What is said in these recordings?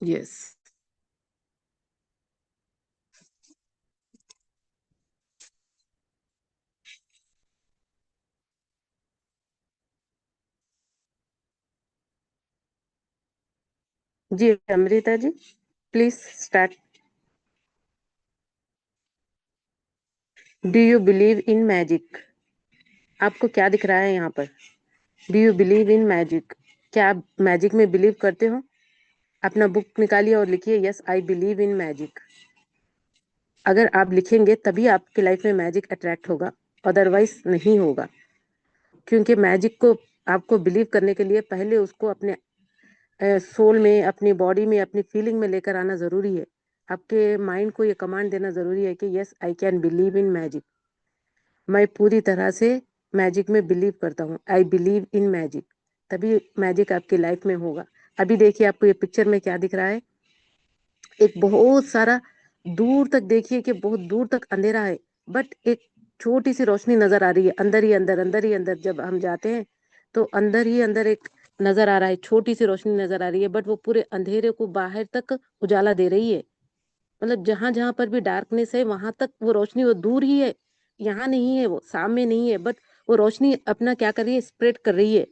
Yes. जी Amrita ji, please start. Do you believe in magic? आपको क्या दिख रहा है यहाँ पर? Do you believe in magic? क्या आप मैजिक में बिलीव करते हो? अपना बुक निकालिए और लिखिए yes I believe in magic. अगर आप लिखेंगे तभी आपकी लाइफ में मैजिक अट्रैक्ट होगा, अदरवाइज नहीं होगा। क्योंकि मैजिक को आपको बिलीव करने के लिए पहले उसको अपने सोल में, अपनी बॉडी में, अपनी फीलिंग में लेकर आना जरूरी है। आपके माइंड को ये कमांड देना जरूरी है कि yes I can believe in magic. मैं पूरी तरह से मैजिक में बिलीव करता हूँ, आई बिलीव इन मैजिक। तभी मैजिक आपकी लाइफ में होगा। अभी देखिए आपको ये पिक्चर में क्या दिख रहा है। एक बहुत सारा दूर तक देखिए कि बहुत दूर तक अंधेरा है, बट एक छोटी सी रोशनी नजर आ रही है। अंदर ही अंदर, अंदर ही अंदर जब हम जाते हैं तो अंदर ही अंदर एक नजर आ रहा है, छोटी सी रोशनी नजर आ रही है, बट वो पूरे अंधेरे को बाहर तक उजाला दे रही है। मतलब जहां जहां पर भी डार्कनेस है वहां तक वो रोशनी, वो दूर ही है, यहाँ नहीं है, वो सामने नहीं है, बट वो रोशनी अपना क्या कर रही है, स्प्रेड कर रही है,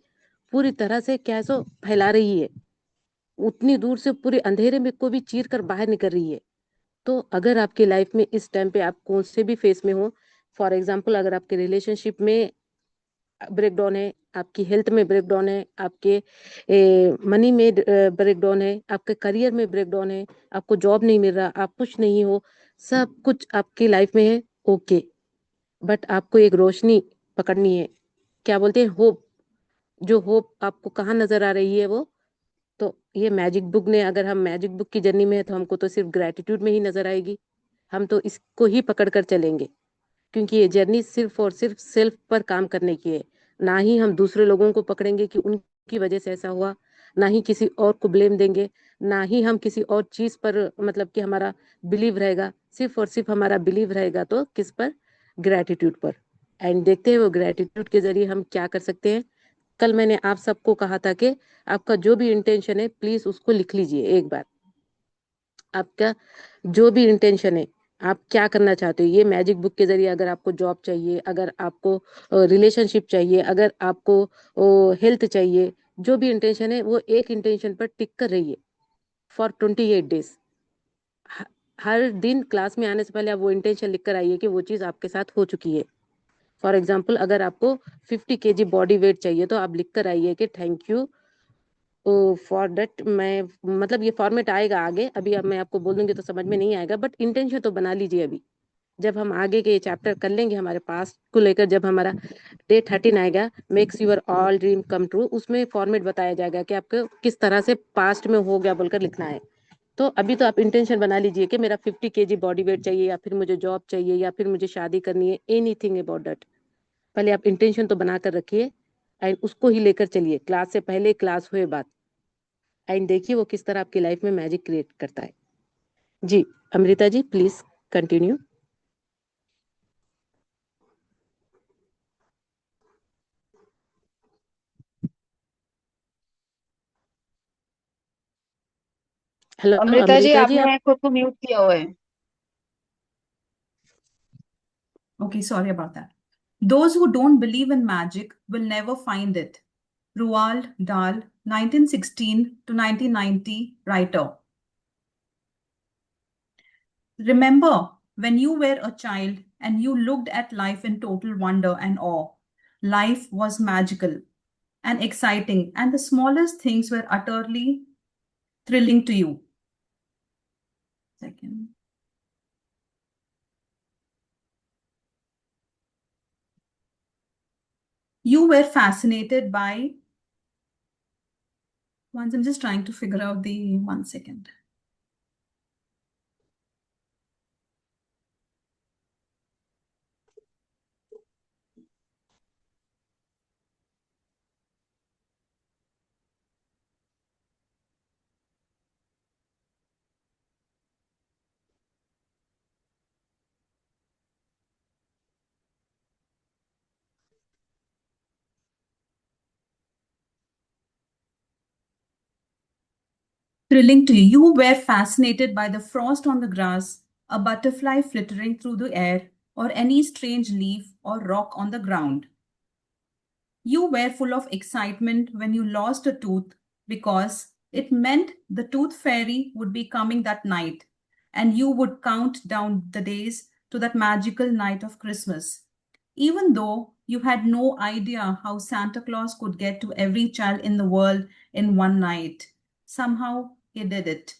पूरी तरह से क्या सो फैला रही है। उतनी दूर से पूरे अंधेरे में को भी चीर कर बाहर निकल रही है। तो अगर आपकी लाइफ में इस टाइम पे आप कौन से भी फेस में हो, फॉर एग्जाम्पल अगर आपके रिलेशनशिप में ब्रेक डाउन है, आपकी हेल्थ में ब्रेक डाउन है, आपके मनी में ब्रेक डाउन है, आपके करियर में ब्रेक डाउन है, आपको जॉब नहीं मिल रहा, आप खुश नहीं हो, सब कुछ आपकी लाइफ में है, ओके। बट आपको एक रोशनी पकड़नी है, क्या बोलते हैं, होप। जो होप आपको कहाँ नजर आ रही है वो, तो ये मैजिक बुक ने, अगर हम मैजिक बुक की जर्नी में है तो हमको तो सिर्फ ग्रेटिट्यूड में ही नजर आएगी। हम तो इसको ही पकड़ कर चलेंगे, क्योंकि ये जर्नी सिर्फ और सिर्फ सेल्फ पर काम करने की है। ना ही हम दूसरे लोगों को पकड़ेंगे कि उनकी वजह से ऐसा हुआ, ना ही किसी और को ब्लेम देंगे, ना ही हम किसी और चीज पर मतलब कि हमारा बिलीव रहेगा। सिर्फ और सिर्फ हमारा बिलीव रहेगा तो किस पर? ग्रेटिट्यूड पर। एंड देखते हैं वो ग्रेटिट्यूड के जरिए हम क्या कर सकते हैं। कल मैंने आप सबको कहा था कि आपका जो भी इंटेंशन है प्लीज उसको लिख लीजिए एक बार। आपका जो भी इंटेंशन है, आप क्या करना चाहते हो, ये मैजिक बुक के जरिए, अगर आपको जॉब चाहिए, अगर आपको रिलेशनशिप चाहिए, अगर आपको हेल्थ चाहिए, जो भी इंटेंशन है वो एक इंटेंशन पर टिक कर रहिए फॉर 28 डेज। हर दिन क्लास में आने से पहले आप वो इंटेंशन लिख कर आइए कि वो चीज़ आपके साथ हो चुकी है। फॉर एग्जाम्पल अगर आपको 50 kg बॉडी वेट चाहिए तो आप लिख कर आइए कि थैंक यू फॉर दैट। मैं मतलब ये फॉर्मेट आएगा आगे, अभी अब मैं आपको बोल दूंगी तो समझ में नहीं आएगा, बट इंटेंशन तो बना लीजिए अभी। जब हम आगे के चैप्टर कर लेंगे हमारे पास्ट को लेकर, जब हमारा डे 13 आएगा, makes your all dream come true, उसमें फॉर्मेट बताया जाएगा कि आपको किस तरह से पास्ट में हो गया बोलकर लिखना है। तो अभी तो आप इंटेंशन बना लीजिए कि मेरा 50 kg बॉडी वेट चाहिए, या फिर मुझे जॉब चाहिए, या फिर मुझे शादी करनी है, एनीथिंग अबाउट दैट। पहले आप इंटेंशन तो बना कर रखिए एंड उसको ही लेकर चलिए, क्लास से पहले, क्लास हुए बाद। एंड देखिए वो किस तरह आपकी लाइफ में मैजिक क्रिएट करता है। जी Amrita ji, please continue. Hello Amrita ji, Amrita जी, आप। आपने खुद को म्यूट किया हुआ है। Okay, sorry about that. Those who don't believe in magic will never find it. Roald Dahl, 1916 to 1990, writer. Remember when you were a child and you looked at life in total wonder and awe. Life was magical and exciting, and the smallest things were utterly thrilling to you. Second. You were fascinated by. Once I'm just trying to figure out the 1 second. Thrilling to you. You were fascinated by the frost on the grass, a butterfly flittering through the air, or any strange leaf or rock on the ground. You were full of excitement when you lost a tooth because it meant the tooth fairy would be coming that night, and you would count down the days to that magical night of Christmas. Even though you had no idea how Santa Claus could get to every child in the world in one night, somehow he did it,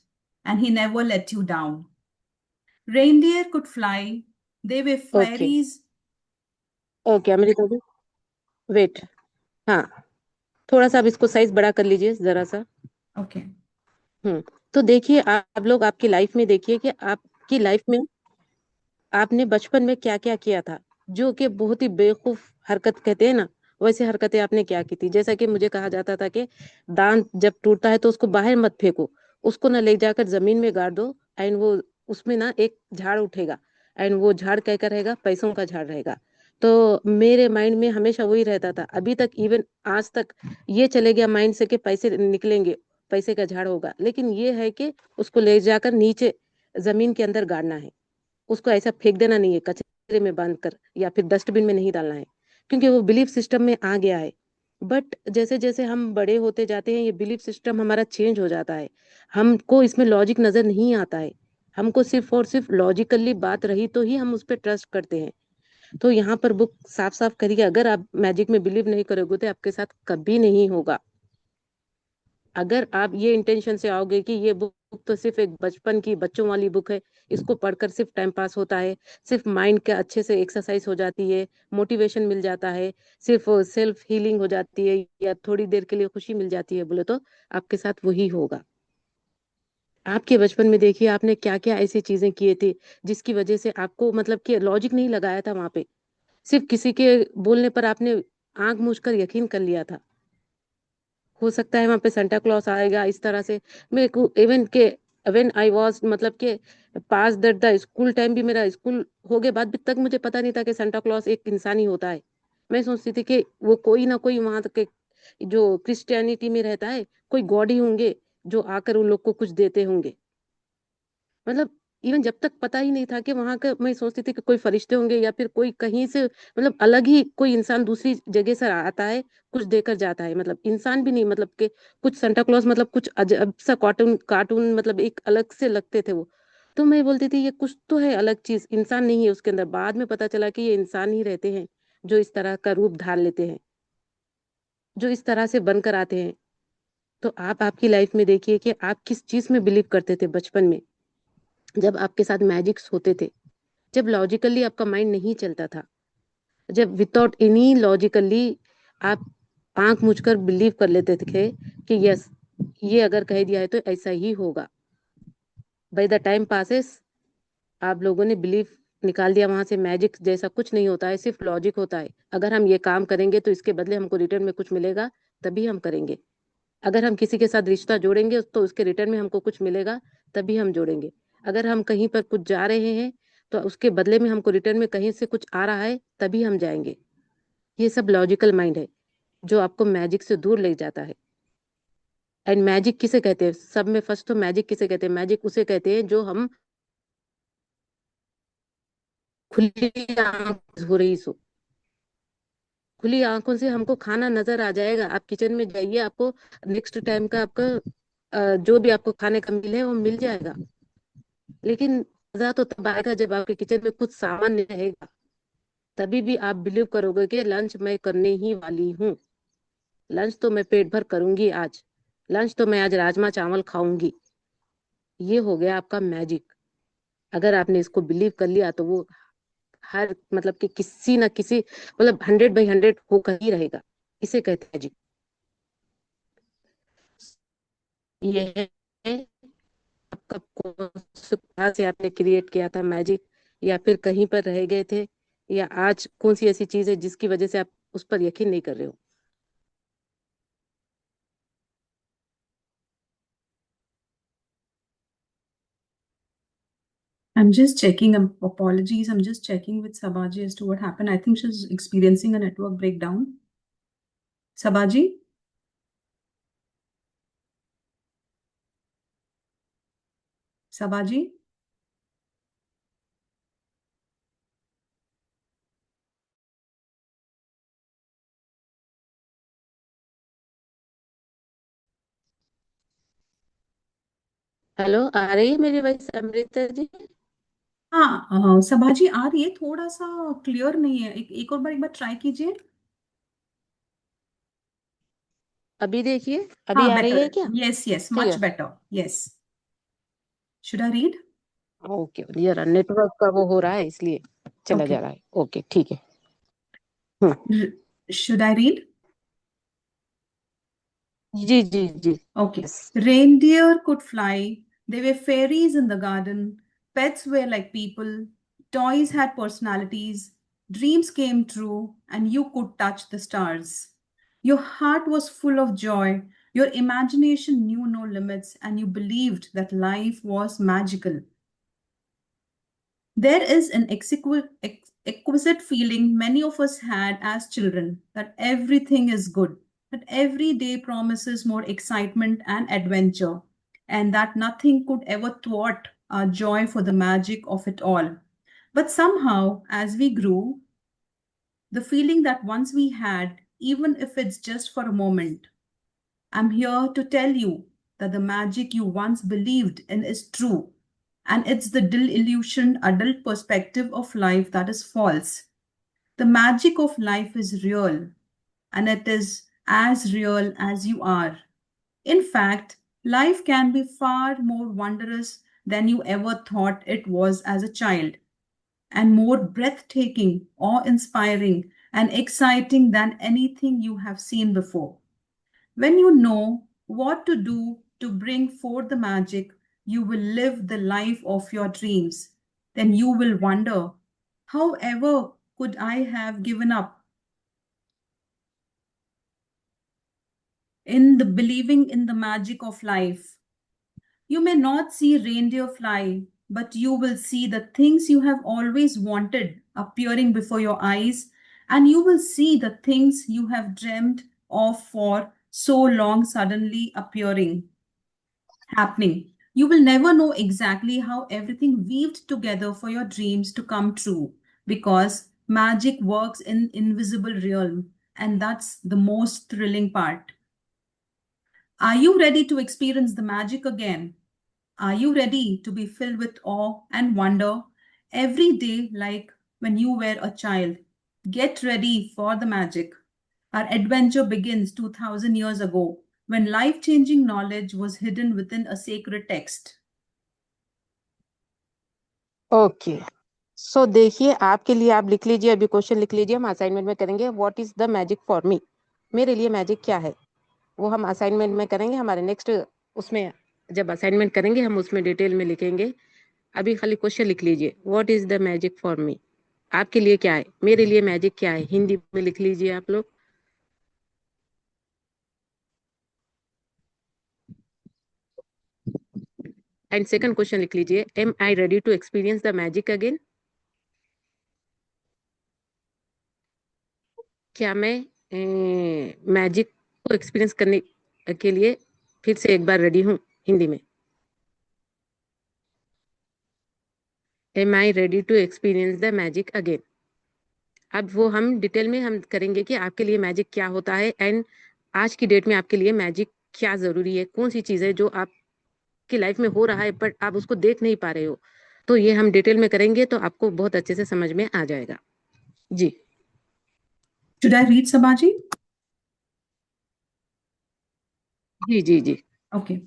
and he never let you down. Reindeer could fly, they were okay, fairies. Okay Amrita ji, wait. हाँ, थोड़ा सा अब इसको size बड़ा कर लीजिए जरा सा। Okay. तो देखिए, आप लोग आपकी लाइफ में देखिए कि आपकी लाइफ में आपने बचपन में क्या क्या किया था, जो कि बहुत ही बेवकूफ हरकत कहते हैं ना, वैसे हरकतें आपने क्या की थी। जैसा कि मुझे कहा जाता था कि दांत जब टूटता है तो उसको बाहर मत फेंको, उसको ना ले जाकर जमीन में गाड़ दो, एंड वो उसमें ना एक झाड़ उठेगा, एंड वो झाड़ कैसा रहेगा, पैसों का झाड़ रहेगा। तो मेरे माइंड में हमेशा वही रहता था, अभी तक, इवन आज तक ये चले गया माइंड से कि पैसे निकलेंगे, पैसे का झाड़ होगा, लेकिन ये है कि उसको ले जाकर नीचे जमीन के अंदर गाड़ना है, उसको ऐसा फेंक देना नहीं है कचरे में बांध कर, या फिर डस्टबिन में नहीं डालना है, क्योंकि वो बिलीफ सिस्टम में आ गया है। बट जैसे जैसे हम बड़े होते जाते हैं, ये बिलीफ सिस्टम हमारा चेंज हो जाता है, हमको इसमें लॉजिक नजर नहीं आता है, हमको सिर्फ और सिर्फ लॉजिकली बात रही तो ही हम उस पर ट्रस्ट करते हैं। तो यहाँ पर बुक साफ साफ करिए, अगर आप मैजिक में बिलीव नहीं करोगे तो आपके साथ कभी नहीं होगा। अगर आप ये इंटेंशन से आओगे कि ये बुक तो सिर्फ एक बचपन की बच्चों वाली बुक है, इसको पढ़कर सिर्फ टाइम पास होता है, सिर्फ माइंड का अच्छे से एक्सरसाइज हो जाती है, मोटिवेशन मिल जाता है, सिर्फ सेल्फ हीलिंग हो जाती है, या थोड़ी देर के लिए खुशी मिल जाती है, बोले तो आपके साथ वही होगा। आपके बचपन में देखिए आपने क्या क्या ऐसी चीजें किए थे, जिसकी वजह से आपको मतलब कि लॉजिक नहीं लगाया था वहां पे, सिर्फ किसी के बोलने पर आपने आंख मूंझकर यकीन कर लिया था। हो सकता है वहां पे सेंटा क्लॉज आएगा इस तरह से। मेरे को इवन के व्हेन आई वाज मतलब के पास दैट द स्कूल टाइम भी, मेरा स्कूल हो गए बाद भी तक मुझे पता नहीं था कि सेंटा क्लॉज एक इंसान ही होता है। मैं सोचती थी कि वो कोई ना कोई वहां तक के जो क्रिश्चियनिटी में रहता है, कोई गॉड ही होंगे जो आकर उन लोग को कुछ देते होंगे। मतलब इवन जब तक पता ही नहीं था कि वहां का, मैं सोचती थी कि कोई फरिश्ते होंगे या फिर कोई कहीं से मतलब अलग ही कोई इंसान दूसरी जगह से आता है, कुछ देकर जाता है, मतलब इंसान भी नहीं, मतलब कि कुछ सांता क्लॉज मतलब कुछ अजब सा कार्टून कार्टून, मतलब एक अलग से लगते थे वो। तो मैं बोलती थी ये कुछ तो है अलग चीज, इंसान नहीं है उसके अंदर। बाद में पता चला कि ये इंसान ही रहते हैं, जो इस तरह का रूप धार लेते हैं, जो इस तरह से बनकर आते हैं। तो आप आपकी लाइफ में देखिए कि आप किस चीज में बिलीव करते थे बचपन में, जब आपके साथ मैजिक्स होते थे, जब लॉजिकली आपका माइंड नहीं चलता था, जब विदाउट एनी लॉजिकली आप आंख मूंझकर बिलीव कर लेते थे कि यस, ये अगर कह दिया है तो ऐसा ही होगा। बाय द टाइम पासेस आप लोगों ने बिलीव निकाल दिया वहां से, मैजिक जैसा कुछ नहीं होता है, सिर्फ लॉजिक होता है। अगर हम ये काम करेंगे तो इसके बदले हमको रिटर्न में कुछ मिलेगा, तभी हम करेंगे। अगर हम किसी के साथ रिश्ता जोड़ेंगे तो उसके रिटर्न में हमको कुछ मिलेगा, तभी हम जोड़ेंगे। अगर हम कहीं पर कुछ जा रहे हैं तो उसके बदले में हमको रिटर्न में कहीं से कुछ आ रहा है, तभी हम जाएंगे। ये सब लॉजिकल माइंड है, जो आपको मैजिक से दूर ले जाता है। एंड मैजिक किसे कहते हैं, सब में फर्स्ट तो मैजिक किसे कहते हैं, मैजिक उसे कहते हैं जो हम खुली आंख हो रही सो, खुली आंखों से हमको खाना नजर आ जाएगा। आप किचन में जाइए, आपको नेक्स्ट टाइम का आपका जो भी आपको खाने का मिले वो मिल जाएगा। लेकिन मजा तो तब आएगा जब आपके किचन में कुछ सामान नहीं रहेगा, तभी भी आप बिलीव करोगे कि लंच मैं करने ही वाली हूँ, लंच तो मैं पेट भर करूंगी आज, लंच तो मैं आज राजमा चावल खाऊंगी। ये हो गया आपका मैजिक। अगर आपने इसको बिलीव कर लिया तो वो हर मतलब कि किसी ना किसी मतलब 100/100 होकर ही रहेगा। इसे कहते हैं मैजिक। ये है आपका कौन से कहाँ से आपने क्रिएट किया था मैजिक, या फिर कहीं पर रह गए थे, या आज कौन सी ऐसी चीज है जिसकी वजह से आप उस पर यकीन नहीं कर रहे हो। I'm just checking. Apologies. I'm just checking with Sabaji as to what happened. I think she's experiencing a network breakdown. Sabaji? Sabaji? Hello, आ रही है मेरी वॉइस अमृता जी? हाँ, सभाजी आ रही है, थोड़ा सा क्लियर नहीं है। एक और बार, एक बार ट्राई कीजिए। अभी देखिए, अभी हाँ, आ रही बेटर। है क्या? Yes yes, much clear? Better. Yes. Should I read? Okay, जरा नेटवर्क का वो हो रहा है इसलिए चला ओके। जा रहा है। ओके, ठीक है। हम्म। Should I read? जी जी जी। Okay. Yes. Reindeer could fly. They were fairies in the garden. Pets were like people. Toys had personalities. Dreams came true, and you could touch the stars. Your heart was full of joy. Your imagination knew no limits, and you believed that life was magical. There is an exquisite feeling many of us had as children that everything is good, that every day promises more excitement and adventure, and that nothing could ever thwart our joy for the magic of it all. But somehow, as we grew, the feeling that once we had, even if it's just for a moment, I'm here to tell you that the magic you once believed in is true. And it's the delusion adult perspective of life that is false. The magic of life is real, and it is as real as you are. In fact, life can be far more wondrous than you ever thought it was as a child, and more breathtaking, awe inspiring, and exciting than anything you have seen before. When you know what to do to bring forth the magic, you will live the life of your dreams. Then you will wonder, however could I have given up in the believing in the magic of life? You may not see reindeer fly, but you will see the things you have always wanted appearing before your eyes, and you will see the things you have dreamed of for so long suddenly appearing, happening. You will never know exactly how everything weaved together for your dreams to come true because magic works in invisible realm, and that's the most thrilling part. Are you ready to experience the magic again? Are you ready to be filled with awe and wonder every day like when you were a child? Get ready for the magic. Our adventure begins 2000 years ago when life changing knowledge was hidden within a sacred text. Okay, so देखिए, आपके लिए आप लिख लीजिए, अभी question लिख लीजिए, हम असाइनमेंट में करेंगे। What is the magic for me? मेरे लिए मैजिक क्या है, वो हम असाइनमेंट में करेंगे। हमारे नेक्स्ट उसमें जब असाइनमेंट करेंगे हम उसमें डिटेल में लिखेंगे। अभी खाली क्वेश्चन लिख लीजिए, what is the magic for me? आपके लिए क्या है, मेरे लिए मैजिक क्या है, हिंदी में लिख लीजिए आप लोग। एंड सेकंड क्वेश्चन लिख लीजिए, am I ready to experience the magic again? क्या मैं मैजिक को एक्सपीरियंस करने के लिए फिर से एक बार रेडी हूँ? हिंदी में, am I ready to experience the magic again? अब वो हम डिटेल में हम करेंगे कि आपके लिए मैजिक क्या होता है, एंड आज की डेट में आपके लिए मैजिक क्या जरूरी है, कौन सी चीज है जो आपकी लाइफ में हो रहा है बट आप उसको देख नहीं पा रहे हो। तो ये हम डिटेल में करेंगे तो आपको बहुत अच्छे से समझ में आ जाएगा। जी Should I read, Sabaji? जी जी जी। Okay.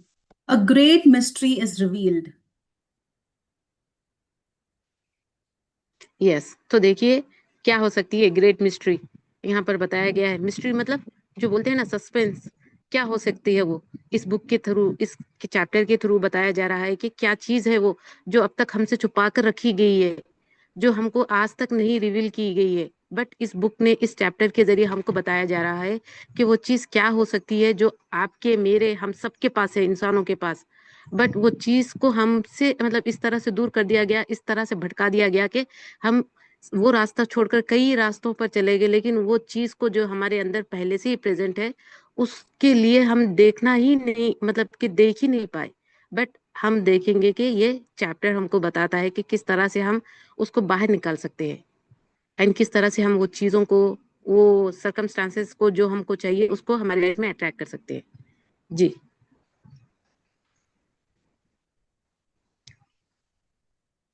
A great mystery is revealed. Yes, तो देखिए क्या हो सकती है ग्रेट मिस्ट्री। यहाँ पर बताया गया है, मिस्ट्री मतलब जो बोलते हैं ना सस्पेंस, क्या हो सकती है वो इस बुक के थ्रू, इस चैप्टर के थ्रू बताया जा रहा है कि क्या चीज है वो जो अब तक हमसे छुपा कर रखी गई है, जो हमको आज तक नहीं रिवील की गई है। बट इस बुक ने, इस चैप्टर के जरिए हमको बताया जा रहा है कि वो चीज क्या हो सकती है जो आपके, मेरे, हम सबके पास है, इंसानों के पास। बट वो चीज को हमसे मतलब इस तरह से दूर कर दिया गया, इस तरह से भटका दिया गया कि हम वो रास्ता छोड़कर कई रास्तों पर चले गए, लेकिन वो चीज को जो हमारे अंदर पहले से ही प्रेजेंट है उसके लिए हम देखना ही नहीं, मतलब कि देख ही नहीं पाए। बट हम देखेंगे कि ये चैप्टर हमको बताता है कि किस तरह से हम उसको बाहर निकाल सकते हैं, एंड किस तरह से हम वो चीजों को, वो सर्कमस्टांसेस को जो हमको चाहिए उसको हमारे लाइफ में अट्रैक्ट कर सकते हैं। जी।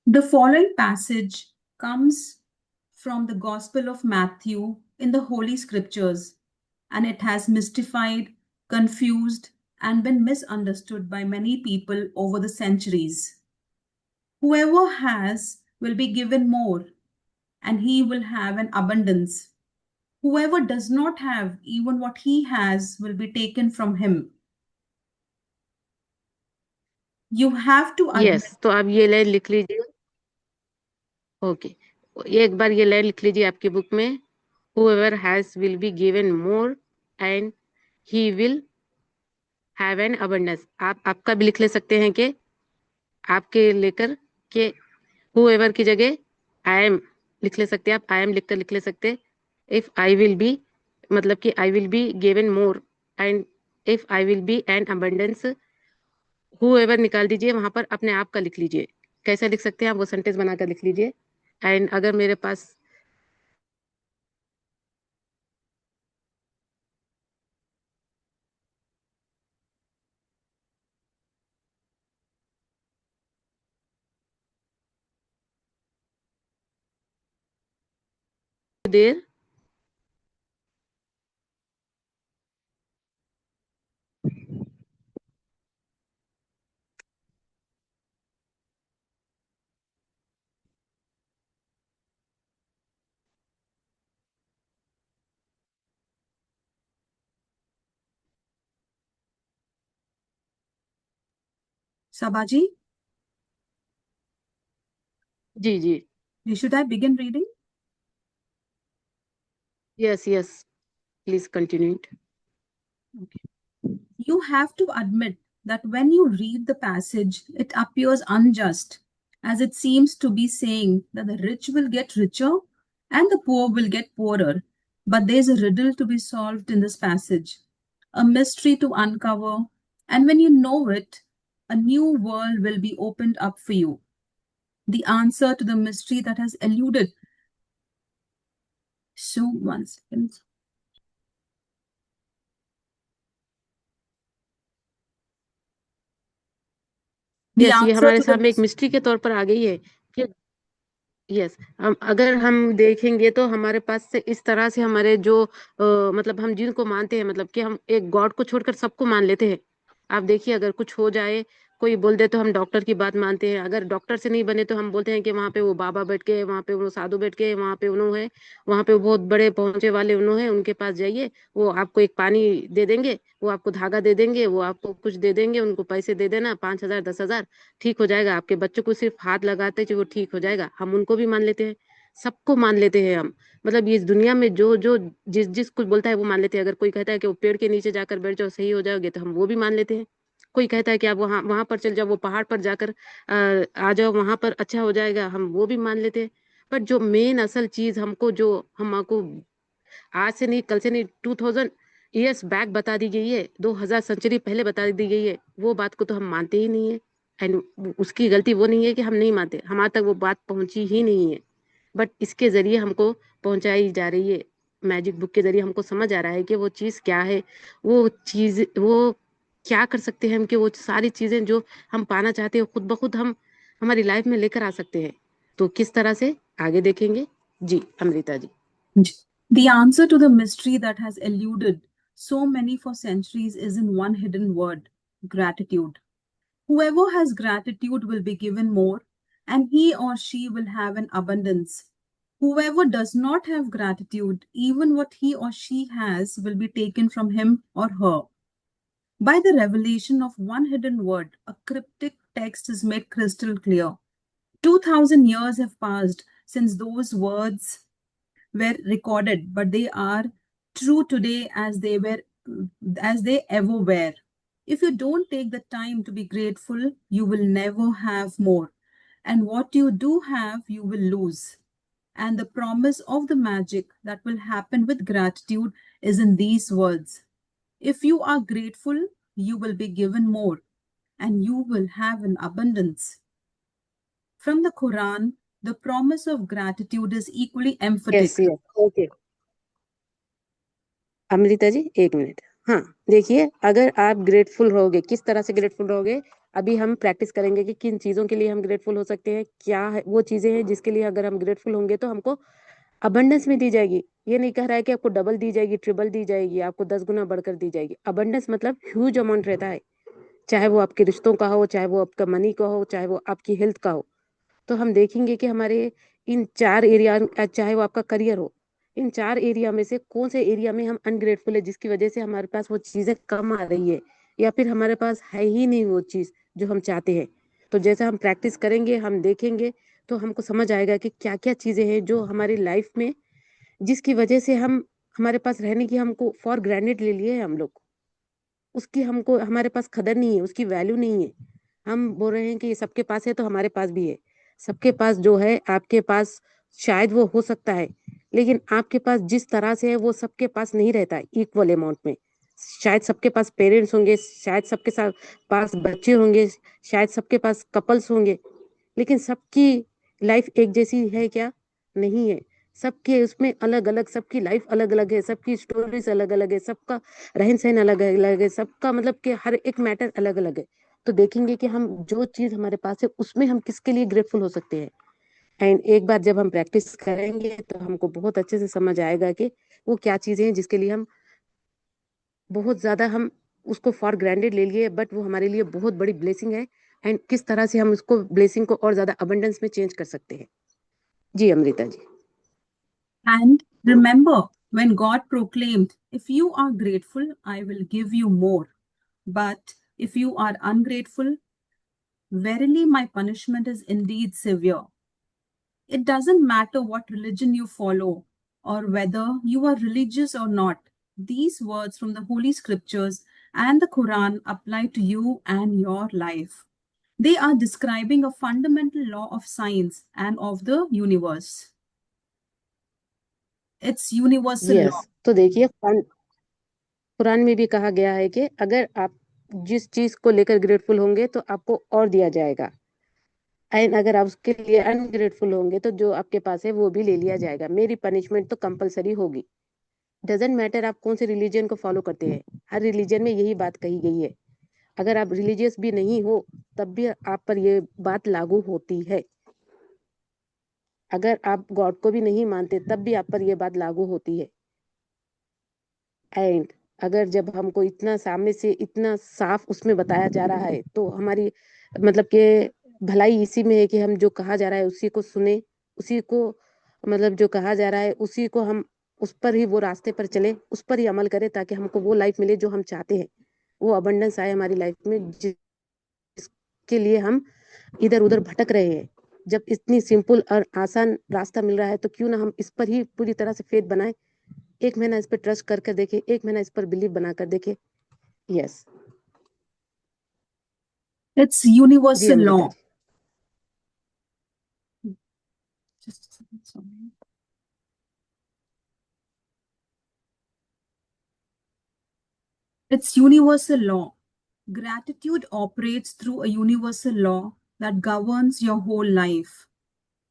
The following passage comes from the Gospel of Matthew in the Holy Scriptures, and it has mystified, confused, and been misunderstood by many people over the centuries. Whoever has will be given more, and he will have an abundance. Whoever does not have, even what he has will be taken from him. You have to admit. Yes, तो आप ये line लिख लीजिए। Okay, एक बार ये line लिख लीजिए आपकी बुक में। whoever has will be given more and he will have an abundance। आप आपका भी लिख ले सकते हैं कि आपके लेकर के whoever की जगह आई एम लिख ले सकते हैं। आप आई एम लिखकर लिख ले सकते हैं। इफ आई विल बी, मतलब कि I will be given more, and if I will be N abundance, whoever निकाल दीजिए, वहां पर अपने आप का लिख लीजिए। कैसे लिख सकते हैं आप, वो सेंटेंस बनाकर लिख लीजिए। एंड अगर मेरे पास देर, Sabaji, जी जी, should I begin reading? Yes yes, please continue it. Okay. You have to admit that when you read the passage, it appears unjust, as it seems to be saying that the rich will get richer and the poor will get poorer. But there's a riddle to be solved in this passage, a mystery to uncover, and when you know it, a new world will be opened up for you. The answer to the mystery that has eluded. So, 1 second. The yes, ये answer हमारे to the सामने एक mystery के तौर पर आ गई है कि यस, हम अगर हम देखेंगे तो हमारे पास से इस तरह से हमारे जो मतलब हम जिनको मानते हैं, मतलब कि हम एक गॉड को छोड़कर सबको मान लेते हैं। आप देखिए, अगर कुछ हो जाए, कोई बोल दे, तो हम डॉक्टर की बात मानते हैं। अगर डॉक्टर से नहीं बने तो हम बोलते हैं कि वहां पे वो बाबा बैठ के, वहां पे वो साधु बैठ के, वहां पे उन्होंने है, वहां पे वो बहुत बड़े पहुंचे वाले उन्होंने, उनके पास जाइए, वो आपको एक पानी दे देंगे, वो आपको धागा दे देंगे, वो आपको कुछ दे देंगे, उनको पैसे दे देना, 5,000 10,000, ठीक हो जाएगा। आपके बच्चों को सिर्फ हाथ लगाते जो वो ठीक हो जाएगा। हम उनको भी मान लेते हैं, सबको मान लेते हैं हम। मतलब ये इस दुनिया में जो जो जिस जिस कुछ बोलता है वो मान लेते हैं। अगर कोई कहता है कि वो पेड़ के नीचे जाकर बैठ जाओ सही हो जाओगे, तो हम वो भी मान लेते हैं। कोई कहता है कि आप वहां वहां पर चल जाओ, वो पहाड़ पर जाकर आ जाओ, वहां पर अच्छा हो जाएगा, हम वो भी मान लेते हैं। पर जो मेन असल चीज हमको, जो हमको आज से नहीं, कल से नहीं, 2000 ईयर्स बैक बता दी गई है, 2000 सेंचुरी पहले बता दी गई है, वो बात को तो हम मानते ही नहीं है। एंड उसकी गलती वो नहीं है कि हम नहीं मानते, हमारे तक वो बात पहुंची ही नहीं है। बट इसके जरिए हमको पहुंचाई जा रही है, मैजिक बुक के जरिए हमको समझ आ रहा है कि वो चीज क्या है, वो चीज वो क्या कर सकते हैं हम, कि वो सारी चीजें जो हम पाना चाहते हैं खुद ब खुद हम हमारी लाइफ में लेकर आ सकते हैं। तो किस तरह से, आगे देखेंगे। जी अमृता जी। The answer to the mystery that has eluded so many for centuries is in one hidden word: gratitude. Whoever has gratitude will be given more, and he or she will have an abundance. Whoever does not have gratitude, even what he or she has will be taken from him or her. By the revelation of one hidden word, a cryptic text is made crystal clear. 2000 years have passed since those words were recorded, but they are true today as they ever were. If you don't take the time to be grateful, you will never have more. And what you do have, you will lose. And the promise of the magic that will happen with gratitude is in these words: if you are grateful, you will be given more. and you will have an abundance. From the Quran, the promise of gratitude is equally yes emphatic. Yes okay. Amrita ji एक minute. हाँ देखिए, अगर आप grateful रहोगे, किस तरह से grateful रहोगे, अभी हम प्रैक्टिस करेंगे कि किन चीज़ों के लिए हम ग्रेटफुल हो सकते हैं, क्या है वो चीज़ें हैं जिसके लिए अगर हम ग्रेटफुल होंगे तो हमको अबंडेंस में दी जाएगी। ये नहीं कह रहा है कि आपको डबल दी जाएगी, ट्रिपल दी जाएगी, आपको 10 गुना बढ़कर दी जाएगी। अबंडेंस मतलब ह्यूज अमाउंट रहता है, चाहे वो आपके रिश्तों का हो, चाहे वो आपका मनी का हो, चाहे वो आपकी हेल्थ का हो। तो हम देखेंगे कि हमारे इन 4 एरिया, चाहे वो आपका करियर हो, इन 4 एरिया में से कौन से एरिया में हम अनग्रेटफुल है, जिसकी वजह से हमारे पास वो चीज़ें कम आ रही है, या फिर हमारे पास है ही नहीं वो चीज़ जो हम चाहते हैं। तो जैसे हम प्रैक्टिस करेंगे, हम देखेंगे, तो हमको समझ आएगा कि क्या-क्या चीज़ें हैं जो हमारी लाइफ में, जिसकी वजह से हम, हमारे पास रहने की हमको फॉर ग्रांटेड ले लिए हैं हम लोग। उसकी हमको, हमारे पास कदर नहीं है, उसकी वैल्यू नहीं है। हम बोल रहे हैं कि ये सबके पास है तो हमारे पास भी है। सबके पास जो है, आपके पास शायद वो हो सकता है, लेकिन आपके पास जिस तरह से है वो सबके पास नहीं रहता है इक्वल अमाउंट में। शायद सबके पास पेरेंट्स होंगे, शायद सबके साथ पास बच्चे होंगे, शायद सबके पास कपल्स होंगे, लेकिन सबकी लाइफ एक जैसी है क्या? नहीं है। सबके उसमें अलग अलग, सबकी लाइफ अलग अलग है, सबकी स्टोरीज अलग अलग है, सबका रहन सहन अलग अलग है, सबका मतलब कि हर एक मैटर अलग अलग है। तो देखेंगे कि हम जो चीज हमारे पास है उसमें हम किसके लिए ग्रेटफुल हो सकते हैं। एंड एक बार जब हम प्रैक्टिस करेंगे तो हमको बहुत अच्छे से समझ आएगा कि वो क्या चीजें हैं जिसके लिए हम बहुत ज्यादा, हम उसको फॉर ग्रांटेड ले लिए, बट वो हमारे लिए बहुत बड़ी ब्लेसिंग है। एंड किस तरह से हम उसको ब्लेसिंग को और ज्यादा अबंडेंस में चेंज कर सकते हैं। जी अमृता जी। And remember, when God proclaimed, "If you are grateful, I will give you more. But if you are ungrateful, verily my punishment is indeed severe." It doesn't matter what religion you follow or whether you are religious or not. These words from the Holy Scriptures and the Quran apply to you and your life. They are describing a fundamental law of science and of the universe. It's universal law. Yes, तो देखिए कुरान में भी कहा गया है कि अगर आप जिस चीज को लेकर ग्रेटफुल होंगे तो आपको और दिया जाएगा, एंड अगर आप उसके लिए अनग्रेटफुल होंगे तो जो आपके पास है वो भी ले लिया जाएगा। मेरी पनिशमेंट तो कंपलसरी होगी। डजेंट मैटर आप कौन से रिलीजन को फॉलो करते हैं, हर रिलीजन में यही बात कही गई है। अगर आप रिलीजियस भी नहीं हो तब भी आप पर ये बात लागू होती है। अगर आप गॉड को भी नहीं मानते तब भी आप पर ये बात लागू होती है। एंड अगर जब हमको इतना सामने से इतना साफ उसमें बताया जा रहा है तो हमारी मतलब कि भलाई इसी में है कि हम जो कहा जा रहा है उसी को सुने, उसी को मतलब जो कहा जा रहा है उसी को हम, उस पर ही, वो रास्ते पर चले, उस पर ही अमल करें, ताकि हमको वो लाइफ मिले जो हम चाहते हैं, वो अबंडेंस आए हमारी लाइफ में, जिसके लिए हम इधर उधर भटक रहे हैं। जब इतनी सिंपल और आसान रास्ता मिल रहा है तो क्यों ना हम इस पर ही पूरी तरह से फेथ बनाए, एक महीना इस पर ट्रस्ट करके देखे, एक महीना इस पर बिलीव बनाकर देखे। यस। It's जी universal अमृता law. जी। Just a second, sorry. It's universal law. Gratitude operates through a universal law that governs your whole life.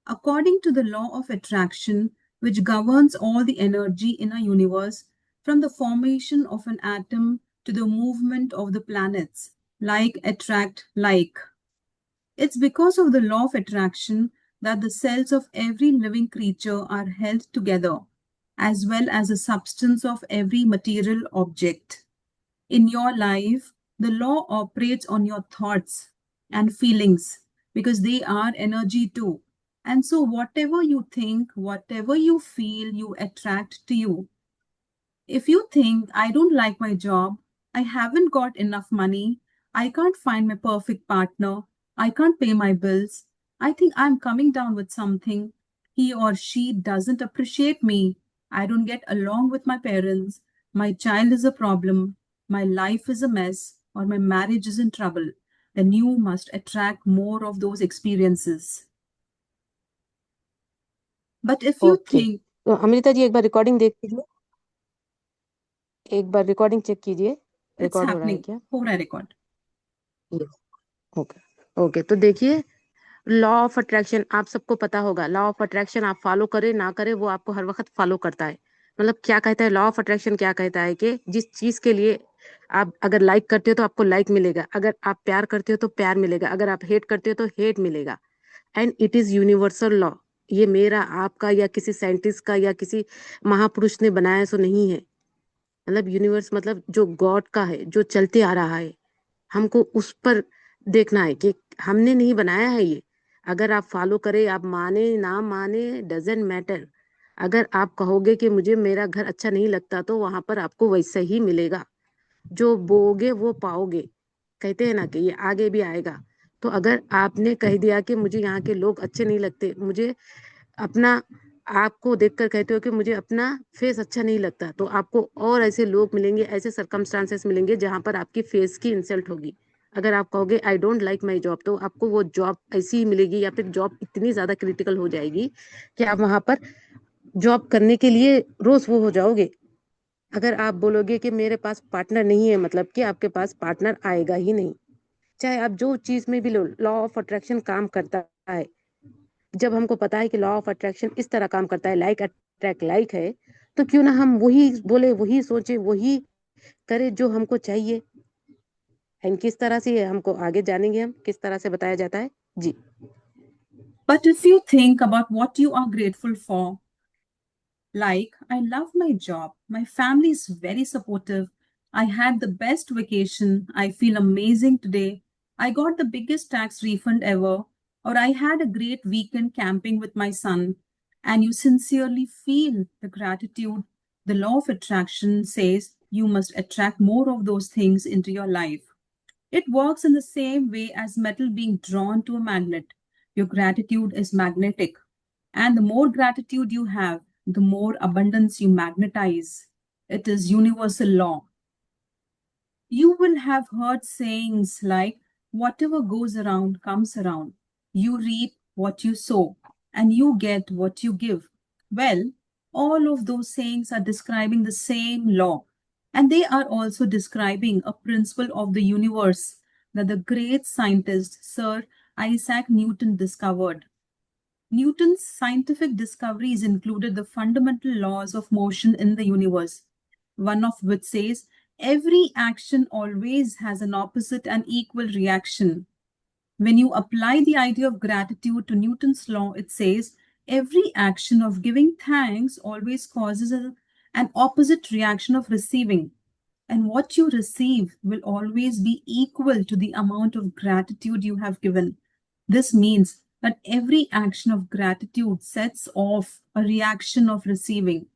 According to the law of attraction, which governs all the energy in our universe, from the formation of an atom to the movement of the planets, like attract like. It's because of the law of attraction that the cells of every living creature are held together, as well as the substance of every material object. In your life, the law operates on your thoughts and feelings because they are energy too. And so, whatever you think, whatever you feel, you attract to you. If you think, "I don't like my job, I haven't got enough money, I can't find my perfect partner, I can't pay my bills, I think I'm coming down with something, he or she doesn't appreciate me, I don't get along with my parents, my child is a problem, my life is a mess, or my marriage is in trouble," then you must attract more of those experiences. But if you okay, think तो अमृता जी एक बार recording देख लीजिए, एक बार recording check कीजिए, it's record हो रहा है happening, क्या? hold I record. Yes. Okay. Okay, तो देखिए, लॉ ऑफ अट्रैक्शन आप सबको पता होगा। लॉ ऑफ अट्रैक्शन आप फॉलो करें ना करें, वो आपको हर वक्त फॉलो करता है। मतलब क्या कहता है लॉ ऑफ अट्रैक्शन, क्या कहता है कि जिस चीज के लिए आप अगर लाइक करते हो तो आपको लाइक मिलेगा, अगर आप प्यार करते हो तो प्यार मिलेगा, अगर आप हेट करते हो तो हेट मिलेगा। And it is universal law. ये मेरा, आपका, या किसी साइंटिस्ट का या किसी महापुरुष ने बनाया सो नहीं है। मतलब यूनिवर्स मतलब जो गॉड का है, जो चलते आ रहा है, हमको उस पर देखना है कि हमने नहीं बनाया है ये। अगर आप फॉलो करें, आप माने ना माने, डजेंट मैटर। अगर आप कहोगे कि मुझे मेरा घर अच्छा नहीं लगता, तो वहां पर आपको वैसा ही मिलेगा। जो बोओगे वो पाओगे। कहते हैं ना कि ये आगे भी आएगा। तो अगर आपने कह दिया कि मुझे यहाँ के लोग अच्छे नहीं लगते, मुझे अपना, आपको देखकर कहते हो कि मुझे अपना फेस अच्छा नहीं लगता, तो आपको और ऐसे लोग मिलेंगे, ऐसे सरकमस्टांसेस मिलेंगे जहां पर आपकी फेस की इंसल्ट होगी। अगर आप कहोगे I don't like my job, तो आपको वो जॉब ऐसी ही मिलेगी, या फिर जॉब इतनी ज्यादा क्रिटिकल हो जाएगी कि आप वहां पर जॉब करने के लिए रोज वो हो जाओगे। अगर आप बोलोगे कि मेरे पास पार्टनर नहीं है, मतलब कि आपके पास पार्टनर आएगा ही नहीं। चाहे आप जो चीज में भी लो, लॉ ऑफ अट्रैक्शन काम करता है। जब हमको पता है कि लॉ ऑफ अट्रैक्शन इस तरह काम करता है, लाइक अट्रैक्ट लाइक है, तो क्यों ना हम वही बोले, वही सोचे, वही करे जो हमको चाहिए। एंड किस तरह से ये हमको आगे जानेंगे, हम किस तरह से बताया जाता है। जी। But if you think about what you are grateful for, like, I love my job, my family is very supportive, I had the best vacation, I feel amazing today, I got the biggest tax refund ever, or I had a great weekend camping with my son, and you sincerely feel the gratitude, the law of attraction says you must attract more of those things into your life. It works in the same way as metal being drawn to a magnet. Your gratitude is magnetic. And the more gratitude you have, the more abundance you magnetize. It is universal law. You will have heard sayings like, whatever goes around comes around. You reap what you sow, and you get what you give. Well, all of those sayings are describing the same law, and they are also describing a principle of the universe that the great scientist Sir Isaac Newton discovered. Newton's scientific discoveries included the fundamental laws of motion in the universe, one of which says every action always has an opposite and equal reaction. When you apply the idea of gratitude to Newton's law, it says every action of giving thanks always causes an opposite reaction of receiving. And what you receive will always be equal to the amount of gratitude you have given. This means that every action of gratitude sets off a reaction of receiving.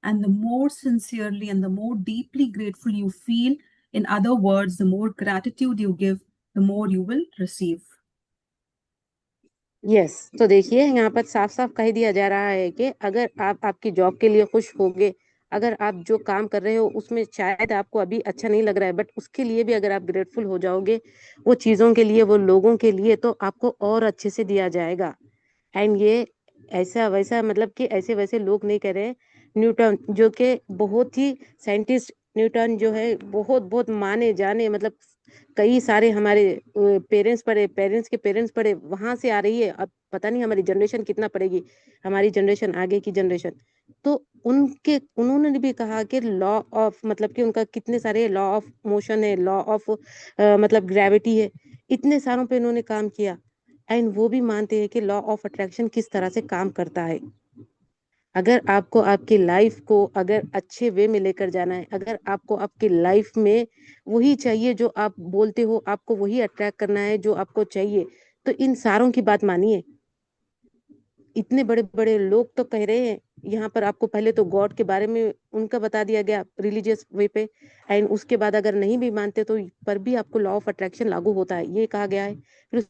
And the more sincerely and the more deeply grateful you feel, in other words, the more gratitude you give, the more you will receive. Yes, तो देखिए यहाँ पर साफ साफ कह दिया जा रहा है कि अगर आप आपकी जॉब के लिए खुश होगे, अगर आप जो काम कर रहे हो उसमें शायद आपको अभी अच्छा नहीं लग रहा है, बट उसके लिए भी अगर आप ग्रेटफुल हो जाओगे, वो चीजों के लिए, वो लोगों के लिए, तो आपको और अच्छे से दिया जाएगा। एंड ये ऐसा वैसा, मतलब कि ऐसे वैसे लोग नहीं कह रहे। न्यूटन जो कि बहुत ही साइंटिस्ट, न्यूटन जो है बहुत बहुत माने जाने, मतलब कई सारे हमारे पेरेंट्स पढ़े, पेरेंट्स के पेरेंट्स पढ़े, वहां से आ रही है। अब पता नहीं हमारी जनरेशन कितना पढ़ेगी, हमारी जनरेशन, आगे की जनरेशन। तो उनके, उन्होंने भी कहा कि लॉ ऑफ, मतलब कि उनका कितने सारे लॉ ऑफ मोशन है, लॉ ऑफ मतलब ग्रेविटी है, इतने सारों पे उन्होंने काम किया। एंड वो भी मानते हैं कि लॉ ऑफ अट्रैक्शन किस तरह से काम करता है। अगर आपको आपकी लाइफ को अगर अच्छे वे में लेकर जाना है, अगर आपको आपकी लाइफ में वही चाहिए जो आप बोलते हो, आपको वही अट्रैक्ट करना है जो आपको चाहिए, तो इन सारों की बात मानिए। इतने बड़े बड़े लोग तो कह रहे हैं। यहाँ पर आपको पहले तो गॉड के बारे में उनका बता दिया गया रिलीजियस वे पे, एंड उसके बाद अगर नहीं भी मानते तो पर भी आपको लॉ ऑफ अट्रैक्शन लागू होता है, ये कहा गया है। फिर